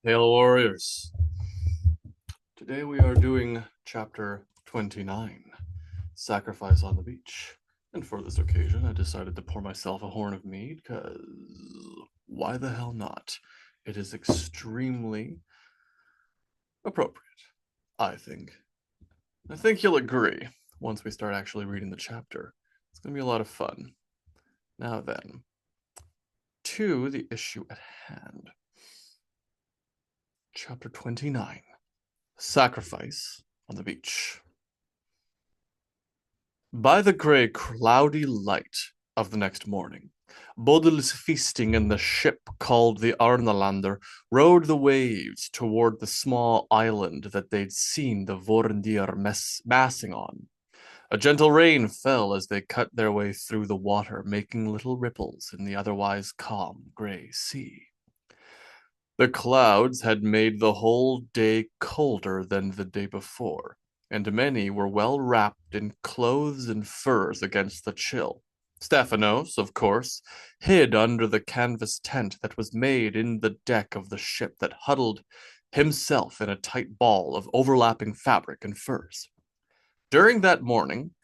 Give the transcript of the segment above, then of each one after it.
Hail Warriors. Today we are doing chapter 29, Sacrifice on the Beach. And for this occasion, I decided to pour myself a horn of mead, because why the hell not? It is extremely appropriate, I think. I think you'll agree once we start actually reading the chapter. It's going to be a lot of fun. Now then, to the issue at hand. Chapter 29, Sacrifice on the Beach. By the grey, cloudy light of the next morning, Bodil's feasting in the ship called the Arnalander rode the waves toward the small island that they'd seen the Vorendir massing on. A gentle rain fell as they cut their way through the water, making little ripples in the otherwise calm grey sea. The clouds had made the whole day colder than the day before, and many were well wrapped in clothes and furs against the chill. Stephanos, of course, hid under the canvas tent that was made in the deck of the ship that huddled himself in a tight ball of overlapping fabric and furs. During that morning,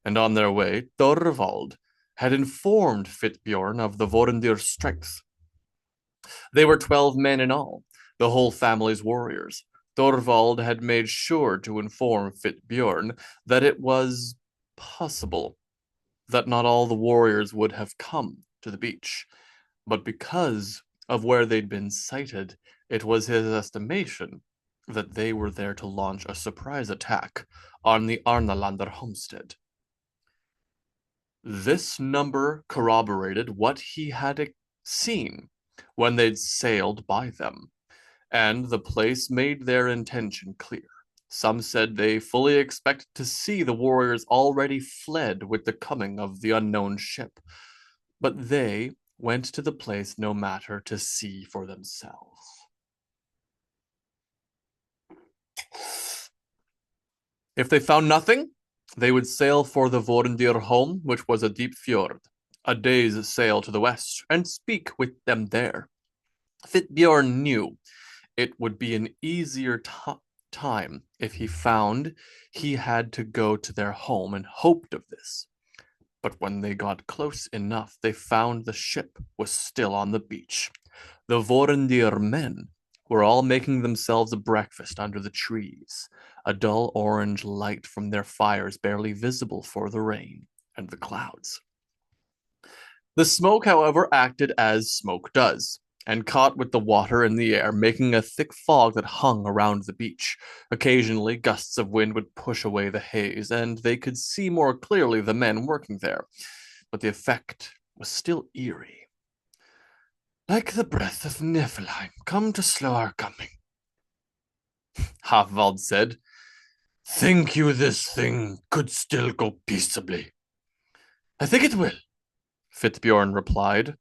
and on their way, Thorvald had informed Hvitbjorn of the Vorendir's strength. They were 12 men in all, the whole family's warriors. Thorvald had made sure to inform Hvitbjorn that it was possible that not all the warriors would have come to the beach, but because of where they'd been sighted, it was his estimation that they were there to launch a surprise attack on the Arnalander homestead. This number corroborated what he had seen when they'd sailed by them, and the place made their intention clear. Some said they fully expected to see the warriors already fled with the coming of the unknown ship, but they went to the place no matter to see for themselves. If they found nothing, they would sail for the Vorendir home, which was a deep fjord, a day's sail to the west, and speak with them there. Hvitbjorn knew it would be an easier time if he found he had to go to their home, and hoped of this. But when they got close enough, they found the ship was still on the beach. The Vorendir men were all making themselves a breakfast under the trees, a dull orange light from their fires barely visible for the rain and the clouds. The smoke, however, acted as smoke does, and caught with the water in the air, making a thick fog that hung around the beach. Occasionally, gusts of wind would push away the haze, and they could see more clearly the men working there, but the effect was still eerie. Like the breath of Niflheim, come to slow our coming, Hvitbjorn said. Think you this thing could still go peaceably? I think it will, Hvitbjorn replied.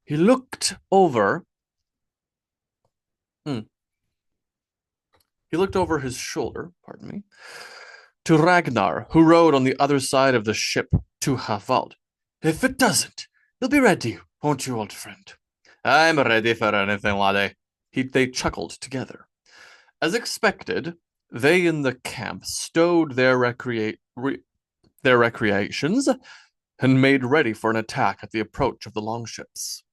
He looked over. He looked over his shoulder, to Ragnar, who rode on the other side of the ship, to Hvitbjorn. If it doesn't, you'll be ready, won't you, old friend? I'm ready for anything, laddie. They chuckled together. As expected, they in the camp stowed their recreations and made ready for an attack at the approach of the longships.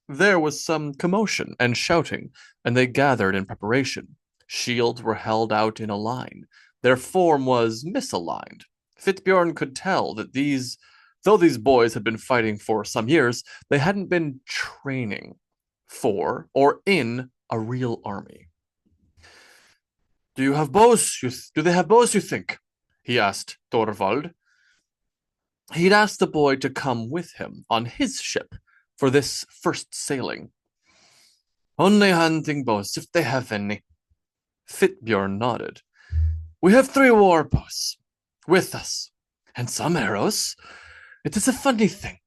There was some commotion and shouting, and they gathered in preparation. Shields were held out in a line. Their form was misaligned. Hvitbjorn could tell that though these boys had been fighting for some years, they hadn't been training for or in a real army. Do they have bows, you think? He asked Thorvald. He'd asked the boy to come with him on his ship for this first sailing. Only hunting bows, if they have any. Hvitbjorn nodded. We have 3 war bows with us, and some arrows. It is a funny thing,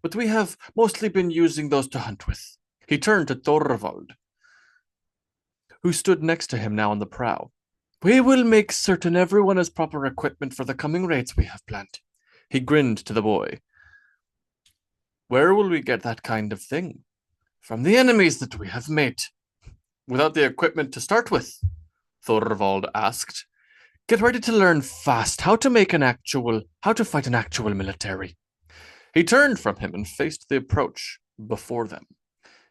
but we have mostly been using those to hunt with. He turned to Thorvald, who stood next to him now on the prow. We will make certain everyone has proper equipment for the coming raids we have planned. He grinned to the boy. Where will we get that kind of thing? From the enemies that we have made, Without the equipment to start with? Thorvald asked. Get ready to learn fast how to fight an actual military. He turned from him and faced the approach before them.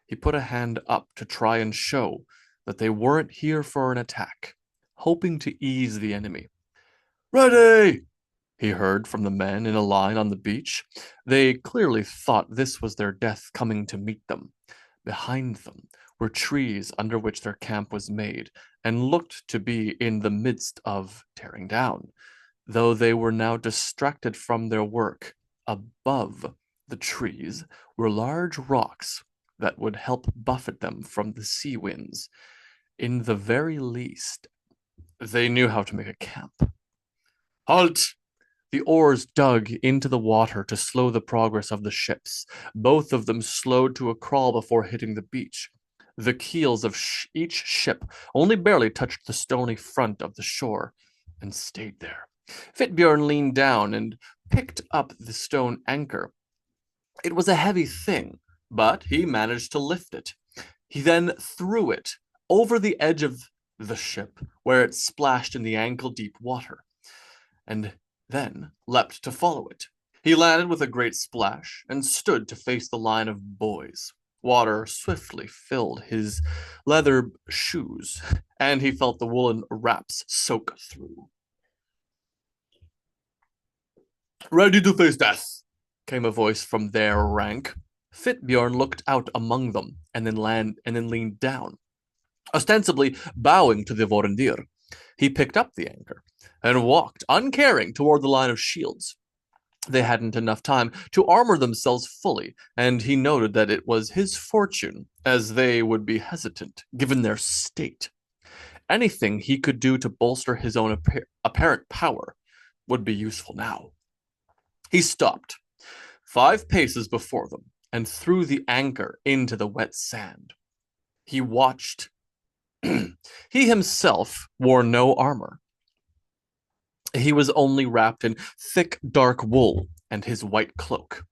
He put a hand up to try and show that they weren't here for an attack, hoping to ease the enemy. Ready! He heard from the men in a line on the beach. They clearly thought this was their death coming to meet them. Behind them were trees under which their camp was made, and looked to be in the midst of tearing down, though they were now distracted from their work. Above the trees were large rocks that would help buffet them from the sea winds. In the very least, they knew how to make a camp. Halt! The oars dug into the water to slow the progress of the ships. Both of them slowed to a crawl before hitting the beach. The keels of each ship only barely touched the stony front of the shore and stayed there. Hvitbjorn leaned down and picked up the stone anchor. It was a heavy thing, but he managed to lift it. He then threw it over the edge of the ship, where it splashed in the ankle-deep water, and then leapt to follow it. He landed with a great splash and stood to face the line of boys. Water swiftly filled his leather shoes, and he felt the woolen wraps soak through. Ready to face death, came a voice from their rank. Hvitbjorn looked out among them and then leaned down, ostensibly bowing to the Vorendir. He picked up the anchor and walked, uncaring, toward the line of shields. They hadn't enough time to armor themselves fully, and he noted that it was his fortune, as they would be hesitant, given their state. Anything he could do to bolster his own apparent power would be useful now. He stopped 5 paces before them and threw the anchor into the wet sand. He watched. He himself wore no armor. He was only wrapped in thick, dark wool and his white cloak.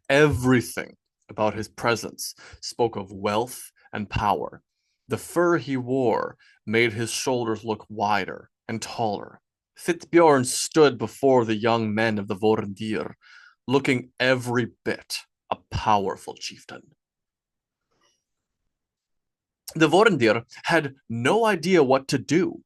Everything about his presence spoke of wealth and power. The fur he wore made his shoulders look wider and taller. Hvitbjorn stood before the young men of the Vorendir, looking every bit a powerful chieftain. The Vorendir had no idea what to do,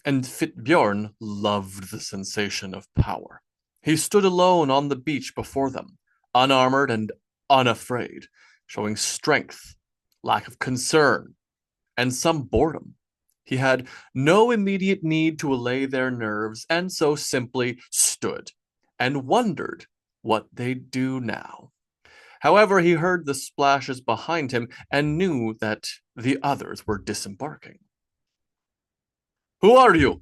and Hvitbjorn loved the sensation of power. He stood alone on the beach before them, unarmored and unafraid, showing strength, lack of concern, and some boredom. He had no immediate need to allay their nerves, and so simply stood and wondered what they'd do now. However, he heard the splashes behind him and knew that the others were disembarking. Who are you?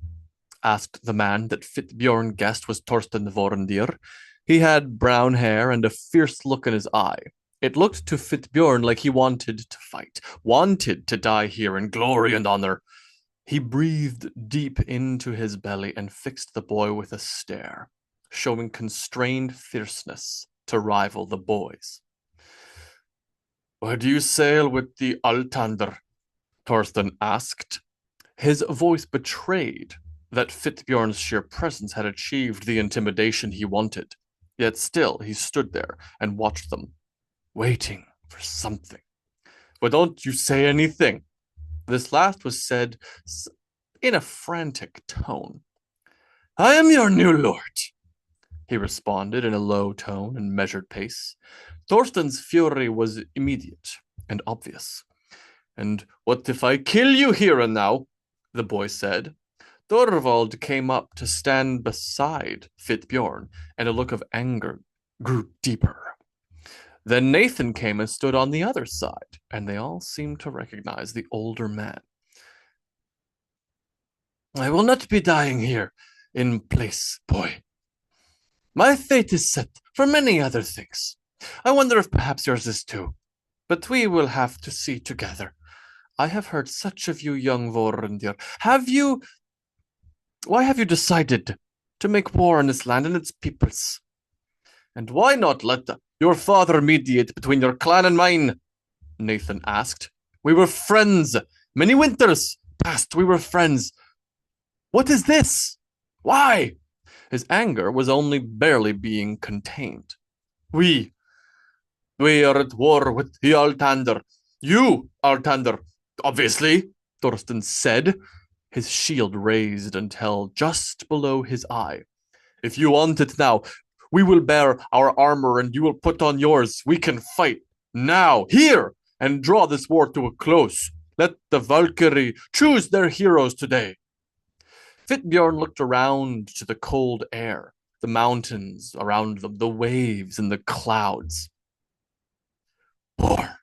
Asked the man that Hvitbjorn guessed was Thorsten Vorendir. He had brown hair and a fierce look in his eye. It looked to Hvitbjorn like he wanted to fight, wanted to die here in glory and honor. He breathed deep into his belly and fixed the boy with a stare, showing constrained fierceness to rival the boys. Where do you sail with the Altander? Thorsten asked. His voice betrayed that Hvitbjorn's sheer presence had achieved the intimidation he wanted. Yet still he stood there and watched them, waiting for something. But don't you say anything. This last was said in a frantic tone. I am your new lord, he responded in a low tone and measured pace. Thorsten's fury was immediate and obvious. And what if I kill you here and now? The boy said. Thorvald came up to stand beside Hvitbjorn, and a look of anger grew deeper. Then Nathan came and stood on the other side, and they all seemed to recognize the older man. I will not be dying here in place, boy. My fate is set for many other things. I wonder if perhaps yours is too. But we will have to see together. I have heard such of you, young Vorendir. Why have you decided to make war on this land and its peoples? And why not let your father mediate between your clan and mine? Nathan asked. We were friends Many winters past we were friends. What is this? Why? His anger was only barely being contained. We are at war with the Altander. You, Altander, obviously, Thorsten said, his shield raised and held just below his eye. If you want it now, we will bear our armor and you will put on yours. We can fight now, here, and draw this war to a close. Let the Valkyrie choose their heroes today. Hvitbjorn looked around to the cold air, the mountains around them, the waves and the clouds. War?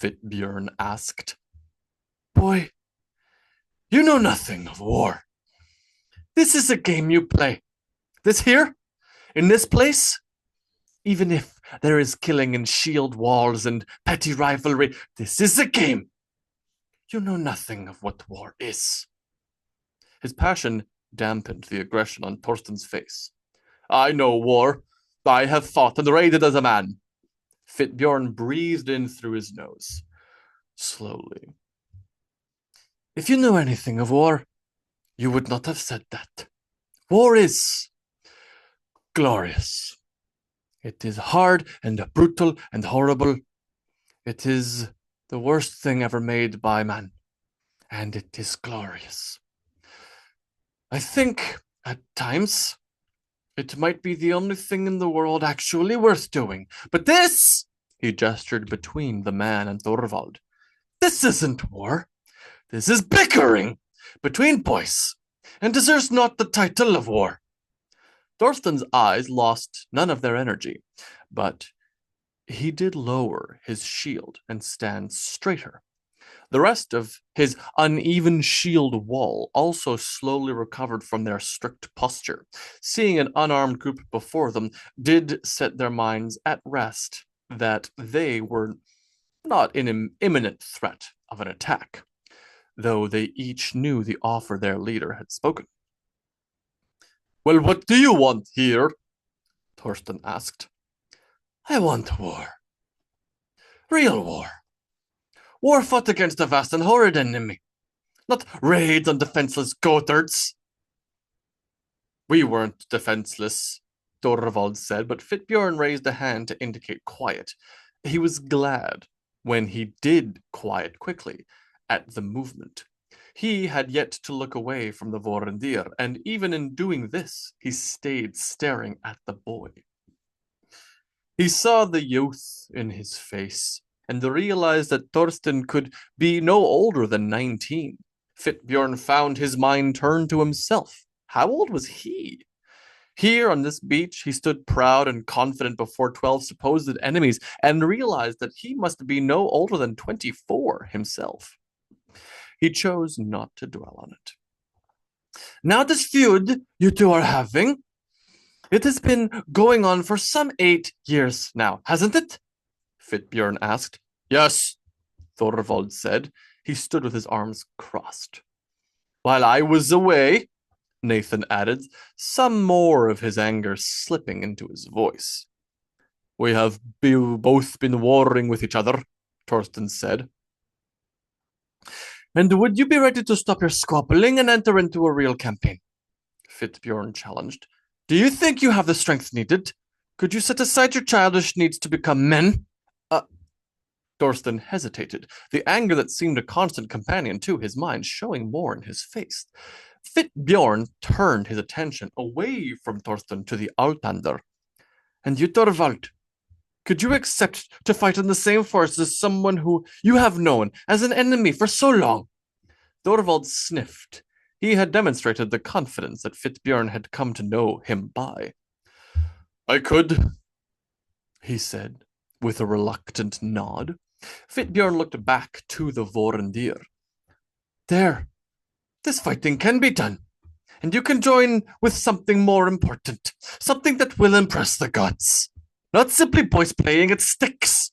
Hvitbjorn asked. Boy, you know nothing of war. This is a game you play. This here, in this place, even if there is killing and shield walls and petty rivalry, this is a game. You know nothing of what war is. His passion dampened the aggression on Thorsten's face. I know war. I have fought and raided as a man. Hvitbjorn breathed in through his nose, slowly. If you knew anything of war, you would not have said that. War is glorious. It is hard and brutal and horrible. It is the worst thing ever made by man, and it is glorious. I think, at times, it might be the only thing in the world actually worth doing. But this, he gestured between the man and Thorvald, this isn't war. This is bickering between boys, and deserves not the title of war. Thorsten's eyes lost none of their energy, but he did lower his shield and stand straighter. The rest of his uneven shield wall also slowly recovered from their strict posture. Seeing an unarmed group before them did set their minds at rest that they were not in imminent threat of an attack, though they each knew the offer their leader had spoken. Well, what do you want here? Thorsten asked. I want war. Real war. War fought against a vast and horrid enemy, not raids on defenseless goatherds. We weren't defenseless, Thorvald said, but Hvitbjorn raised a hand to indicate quiet. He was glad when he did quiet quickly at the movement. He had yet to look away from the Vorendir, and even in doing this, he stayed staring at the boy. He saw the youth in his face, and realized that Thorsten could be no older than 19. Hvitbjorn found his mind turned to himself. How old was he? Here on this beach, he stood proud and confident before 12 supposed enemies, and realized that he must be no older than 24 himself. He chose not to dwell on it. Now this feud you two are having, it has been going on for some 8 years now, hasn't it? Hvitbjorn asked. Yes, Thorvald said. He stood with his arms crossed. While I was away, Nathan added, some more of his anger slipping into his voice. We have both been warring with each other, Thorsten said. And would you be ready to stop your squabbling and enter into a real campaign? Hvitbjorn challenged. Do you think you have the strength needed? Could you set aside your childish needs to become men? Thorsten hesitated, the anger that seemed a constant companion to his mind showing more in his face. Hvitbjorn turned his attention away from Thorsten to the Altander. And you, Thorvald, could you accept to fight in the same force as someone who you have known as an enemy for so long? Thorvald sniffed. He had demonstrated the confidence that Hvitbjorn had come to know him by. I could, he said, with a reluctant nod. Hvitbjorn looked back to the Vorendir. There, this fighting can be done, and you can join with something more important, something that will impress the gods. Not simply boys playing at sticks.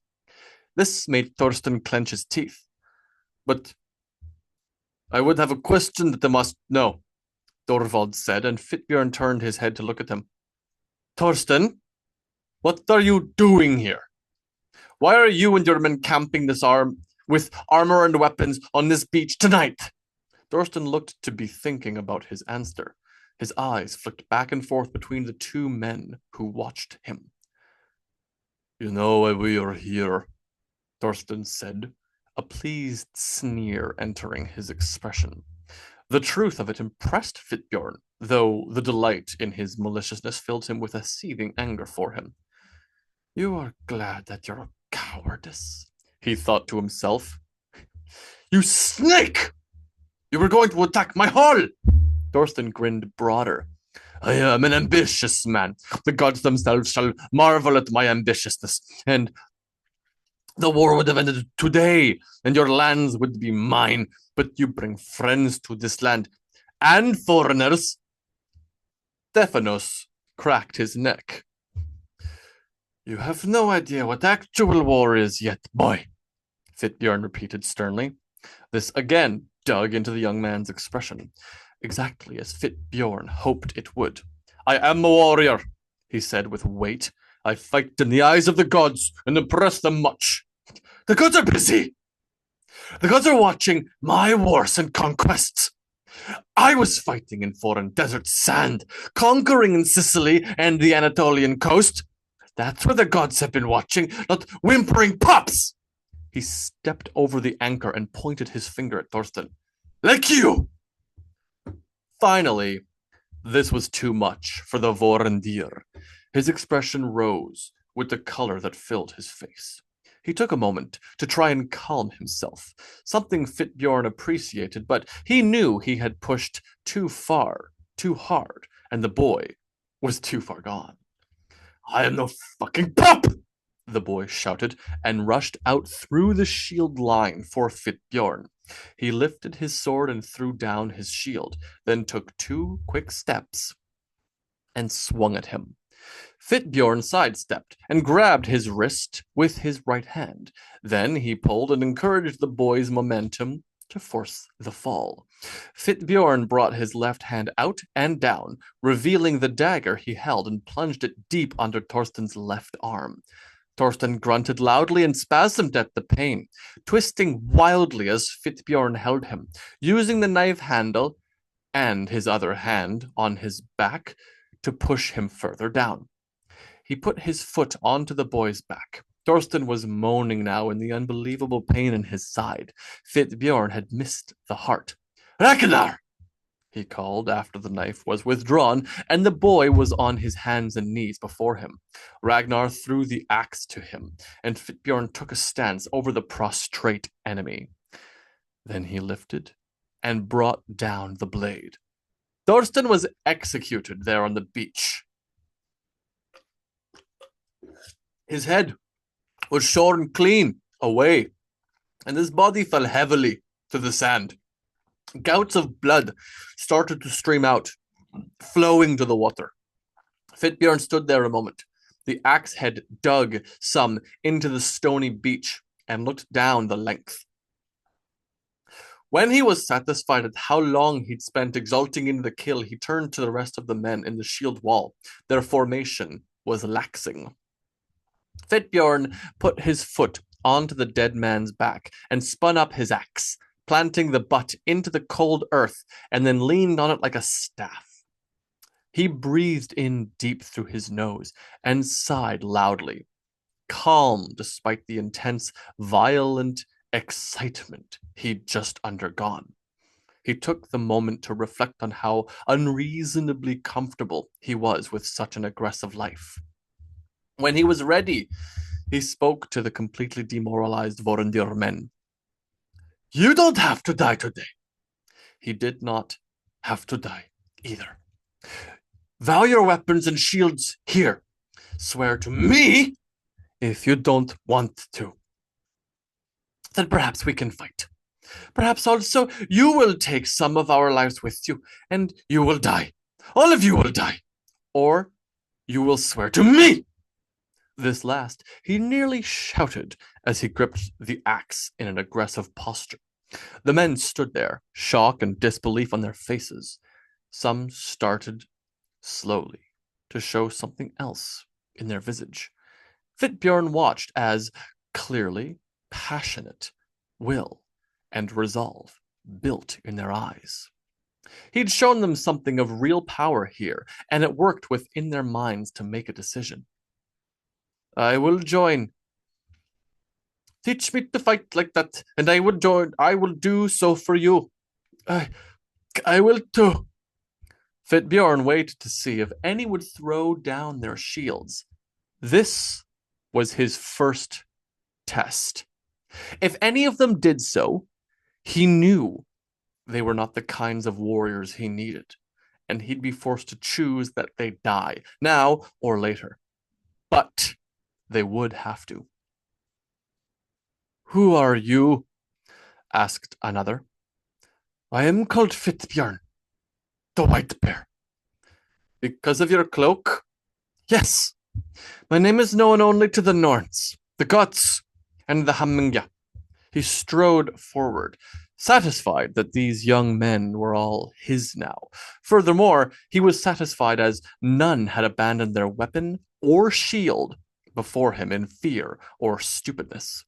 This made Thorsten clench his teeth. But I would have a question that I must know, Thorvald said, and Hvitbjorn turned his head to look at him. Thorsten, what are you doing here? Why are you and your men camping this arm with armor and weapons on this beach tonight? Thorsten looked to be thinking about his answer. His eyes flicked back and forth between the two men who watched him. You know why we are here, Thorsten said, a pleased sneer entering his expression. The truth of it impressed Hvitbjorn, though the delight in his maliciousness filled him with a seething anger for him. You are glad that you're a cowardice, he thought to himself. You snake! You were going to attack my hall! Thorsten grinned broader. I am an ambitious man. The gods themselves shall marvel at my ambitiousness, and the war would have ended today, and your lands would be mine. But you bring friends to this land, and foreigners. Stephanos cracked his neck. You have no idea what actual war is yet, boy, Hvitbjorn repeated sternly. This again dug into the young man's expression, exactly as Hvitbjorn hoped it would. I am a warrior, he said with weight. I fight in the eyes of the gods and impress them much. The gods are busy. The gods are watching my wars and conquests. I was fighting in foreign desert sand, conquering in Sicily and the Anatolian coast. That's where the gods have been watching, not whimpering pups. He stepped over the anchor and pointed his finger at Thorsten. Like you! Finally, this was too much for the Vorendir. His expression rose with the color that filled his face. He took a moment to try and calm himself, something Hvitbjorn appreciated, but he knew he had pushed too far, too hard, and the boy was too far gone. I am no fucking pup! The boy shouted and rushed out through the shield line for Hvitbjorn. He lifted his sword and threw down his shield, then took 2 quick steps and swung at him. Hvitbjorn sidestepped and grabbed his wrist with his right hand. Then he pulled and encouraged the boy's momentum to force the fall. Hvitbjorn brought his left hand out and down, revealing the dagger he held, and plunged it deep under Thorsten's left arm. Thorsten grunted loudly and spasmed at the pain, twisting wildly as Hvitbjorn held him, using the knife handle and his other hand on his back to push him further down. He put his foot onto the boy's back. Thorsten was moaning now in the unbelievable pain in his side. Hvitbjorn had missed the heart. Ragnar! He called after the knife was withdrawn, and the boy was on his hands and knees before him. Ragnar threw the axe to him, and Hvitbjorn took a stance over the prostrate enemy. Then he lifted and brought down the blade. Thorsten was executed there on the beach. His head was shorn clean away, and his body fell heavily to the sand. Gouts of blood started to stream out, flowing to the water. Hvitbjorn stood there a moment. The axe head dug some into the stony beach and looked down the length. When he was satisfied at how long he'd spent exulting in the kill, he turned to the rest of the men in the shield wall. Their formation was laxing. Hvitbjorn put his foot onto the dead man's back and spun up his axe, planting the butt into the cold earth, and then leaned on it like a staff. He breathed in deep through his nose and sighed loudly, calm despite the intense, violent excitement he'd just undergone. He took the moment to reflect on how unreasonably comfortable he was with such an aggressive life. When he was ready, he spoke to the completely demoralized Vorendir men. You don't have to die today. He did not have to die either. Vow your weapons and shields here. Swear to me if you don't want to. Then perhaps we can fight. Perhaps also you will take some of our lives with you, and you will die. All of you will die. Or you will swear to me. This last he nearly shouted as he gripped the axe in an aggressive posture. The men stood there, shock and disbelief on their faces. Some started slowly to show something else in their visage. Hvitbjorn watched as, clearly passionate, will, and resolve built in their eyes. He'd shown them something of real power here, and it worked within their minds to make a decision. I will join. Teach me to fight like that, and I will join. I will do so for you. I will too. Hvitbjorn waited to see if any would throw down their shields. This was his first test. If any of them did so, he knew they were not the kinds of warriors he needed, and he'd be forced to choose that they die, now or later. But they would have to. Who are you? Asked another. I am called Hvitbjorn, the White Bear. Because of your cloak? Yes. My name is known only to the Norns, the Goths, and the Hamingja. He strode forward, satisfied that these young men were all his now. Furthermore, he was satisfied as none had abandoned their weapon or shield before him in fear or stupidness.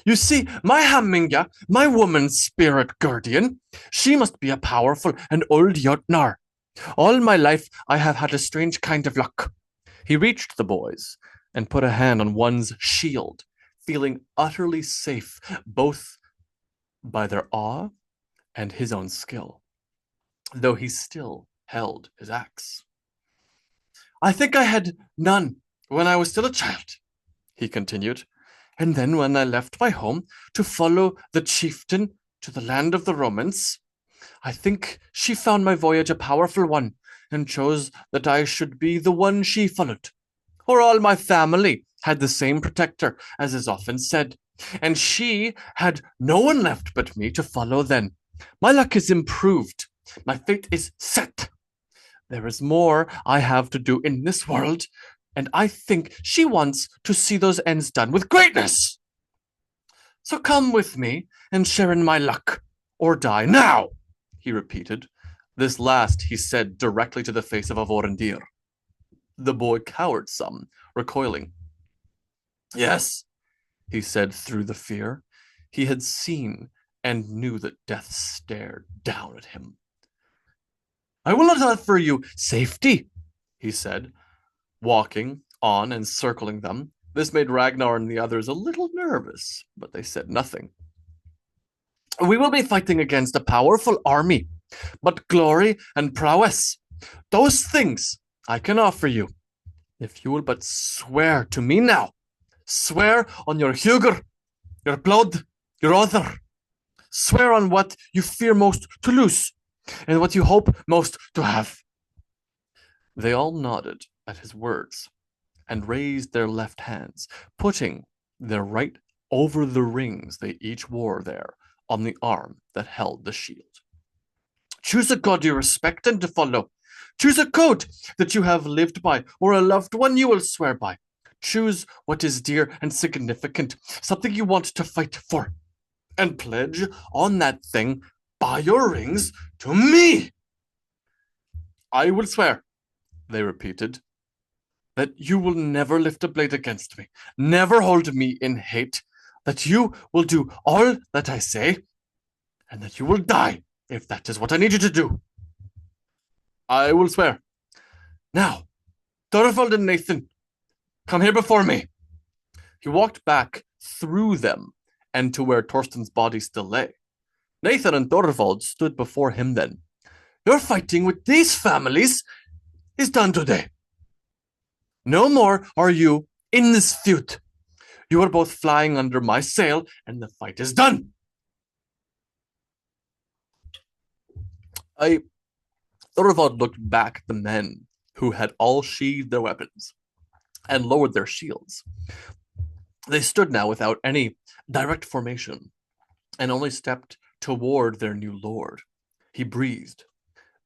You see, my Hamingja, my woman spirit guardian, she must be a powerful and old Jotnar. All my life I have had a strange kind of luck. He reached the boys and put a hand on one's shield, feeling utterly safe both by their awe and his own skill, though he still held his axe. I think I had none when I was still a child, he continued, and then when I left my home to follow the chieftain to the land of the Romans, I think she found my voyage a powerful one and chose that I should be the one she followed. Or all my family had the same protector, as is often said, and she had no one left but me to follow then. My luck is improved. My fate is set. There is more I have to do in this world, and I think she wants to see those ends done with greatness. So come with me and share in my luck, or die now, he repeated. This last he said directly to the face of a Vorendir. The boy cowered some, recoiling. Yes, he said through the fear. He had seen and knew that death stared down at him. I will not offer you safety, he said, walking on and circling them. This made Ragnar and the others a little nervous, but they said nothing. We will be fighting against a powerful army, but glory and prowess, those things I can offer you, if you will but swear to me now. Swear on your Huger, your blood, your honor. Swear on what you fear most to lose, and what you hope most to have. They all nodded at his words, and raised their left hands, putting their right over the rings they each wore there on the arm that held the shield. Choose a god you respect and to follow. Choose a code that you have lived by, or a loved one you will swear by. Choose what is dear and significant, something you want to fight for, and pledge on that thing by your rings to me. I will swear, they repeated, that you will never lift a blade against me, never hold me in hate, that you will do all that I say, and that you will die if that is what I need you to do. I will swear. Now, Thorvald and Nathan, come here before me. He walked back through them and to where Torsten's body still lay. Nathan and Thorvald stood before him then. Your fighting with these families is done today. No more are you in this feud. You are both flying under my sail, and the fight is done. Thorvald looked back at the men who had all sheathed their weapons and lowered their shields. They stood now without any direct formation and only stepped toward their new lord. He breathed.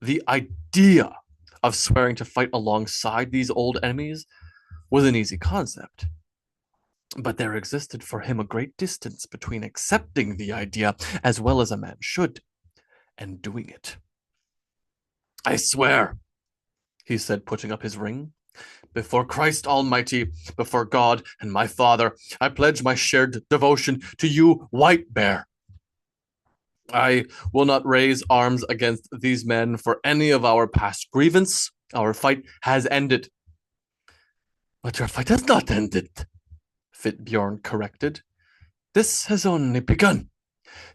The idea of swearing to fight alongside these old enemies was an easy concept. But there existed for him a great distance between accepting the idea, as well as a man should, and doing it. I swear, he said, putting up his ring, before Christ Almighty, before God and my Father, I pledge my shared devotion to you, White Bear, I will not raise arms against these men for any of our past grievance. Our fight has ended. But your fight has not ended, Hvitbjorn corrected. This has only begun.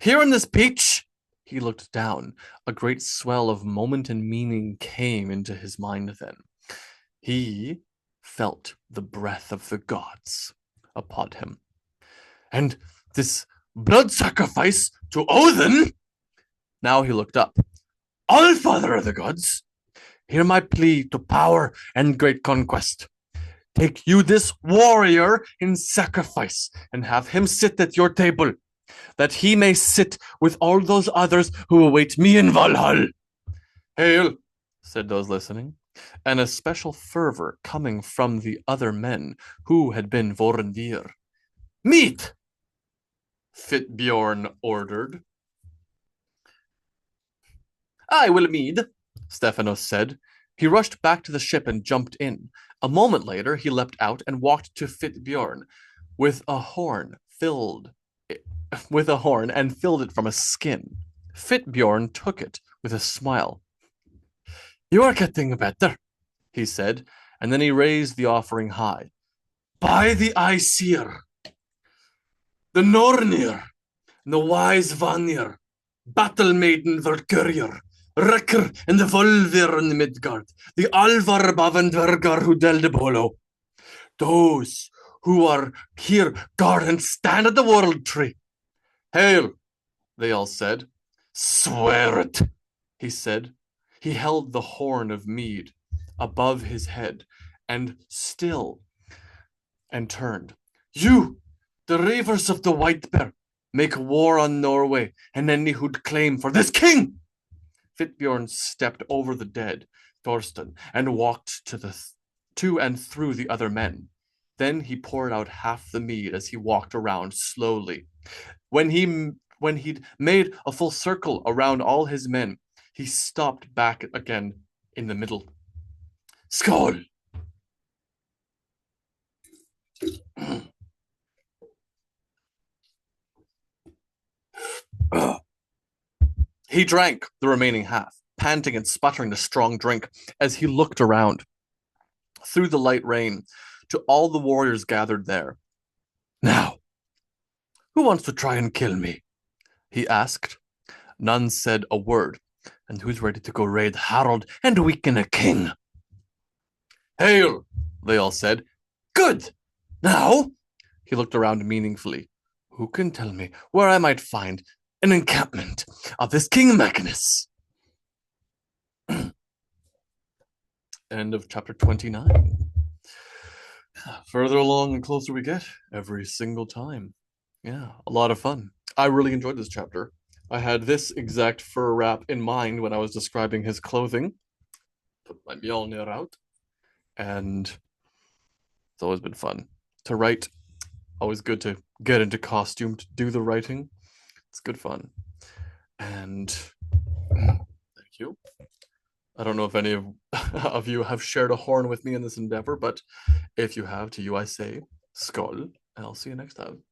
Here in this peach, he looked down. A great swell of moment and meaning came into his mind then. He felt the breath of the gods upon him. And this blood sacrifice to Odin? Now he looked up. All-Father of the gods, hear my plea to power and great conquest. Take you this warrior in sacrifice and have him sit at your table, that he may sit with all those others who await me in Valhall. Hail, said those listening, and a special fervor coming from the other men who had been Vorendir. Meet, Hvitbjorn ordered. I will meet, Stephanos said. He rushed back to the ship and jumped in. A moment later, he leapt out and walked to Hvitbjorn with a horn and filled it from a skin. Hvitbjorn took it with a smile. You are getting better, he said, and then he raised the offering high. By the Aesir, the Nornir, the wise Vanir, battle maiden Valkyrier, Wrecker and the Volvir in the Midgard, the Alvar Bavendvergar who del the Polo. Those who are here guard and stand at the world tree. Hail, they all said. Swear it, he said. He held the horn of mead above his head and turned. You, the ravers of the White Bear, make war on Norway and any who'd claim for this king. Hvitbjorn stepped over the dead Thorsten and walked to and through the other men. Then he poured out half the mead as he walked around slowly. When he'd made a full circle around all his men, he stopped back again in the middle. Skål! He drank the remaining half, panting and sputtering the strong drink as he looked around through the light rain to all the warriors gathered there. Now, who wants to try and kill me? He asked. None said a word. And who's ready to go raid Harold and weaken a king? Hail, they all said. Good. Now, he looked around meaningfully. Who can tell me where I might find an encampment of this King Magnus? End of chapter 29. Further along and closer we get every single time. Yeah, a lot of fun. I really enjoyed this chapter. I had this exact fur wrap in mind when I was describing his clothing. Put my Mjolnir out. And it's always been fun to write. Always good to get into costume to do the writing. It's good fun. And thank you. I don't know if any of you have shared a horn with me in this endeavor, but if you have, to you I say, skål, and I'll see you next time.